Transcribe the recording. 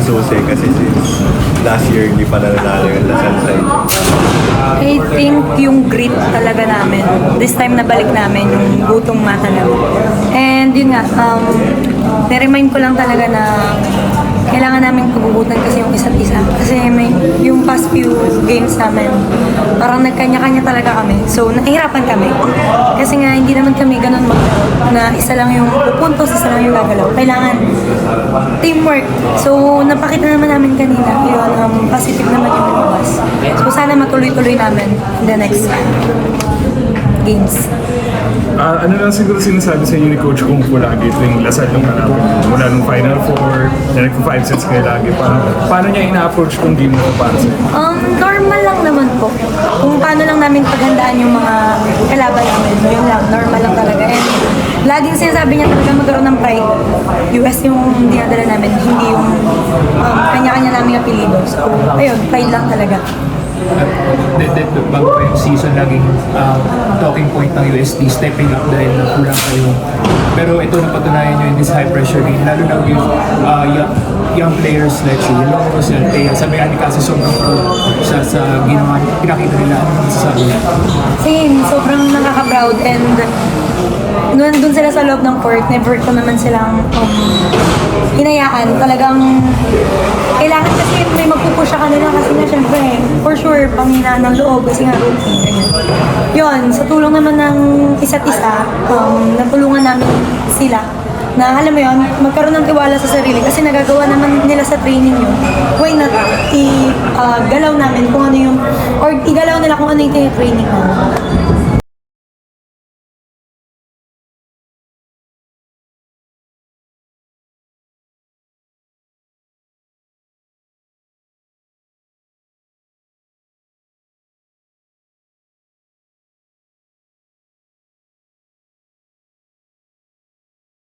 susi kasi since last year hindi pa nanalo yung Lasal side? I think yung grit talaga namin. This time nabalik namin yung gutong mata namin. And yun nga, na-remind ko lang talaga na kailangan namin pagugutan kasi yung isa't isa. Kasi may, yung past few games namin, parang nagkanya-kanya talaga kami. So, nahihirapan kami. Kasi nga, hindi naman kami ganun na isa lang yung pupuntos, isa lang yung gagalaw. Kailangan teamwork. So, napakita naman namin kanina. Yun, positive naman yung lumabas. So, sana matuloy-tuloy namin in the next games. Ano lang siguro sinasabi sa inyo ni Coach Kung po lagi tuwing Lasal nung harapin mula nung Final Four, na nagpo-5 sets kayo lagi. Paano niya ina-approach tong game na para sa inyo? Normal lang naman po. Kung paano lang namin paghandaan yung mga kalaban namin. Yun lang, normal lang talaga. And laging sinasabi niya talaga magkaroon ng pride. US yung dinadala namin, hindi yung kanya-kanya namin apelido. So, ayun, pride lang talaga. Bago pa yung season, laging talking point ng USD, stepping up dahil kulang kayo. Pero ito napatunayan nyo in this high pressure game, lalo na yung young players like si Long Rosel, sabi ni kasi sobrang proud siya sa ginawa, pinakita nila. Ano masasabi niya? Same, sobrang nakaka-proud and nandun sila sa loob ng court, never ko naman silang hinayaan. Talagang kailangan kasi may magpupush sa kanila kasi na syempre, for sure, panghinaan ng loob kasi nga routine, ganyan. Yun, sa tulong naman ng isa't isa, natulungan namin sila na alam mo yun, magkaroon ng tiwala sa sarili kasi nagagawa naman nila sa training yun. Why not i-galaw namin kung ano yung, or igalaw nila kung ano yung training namin.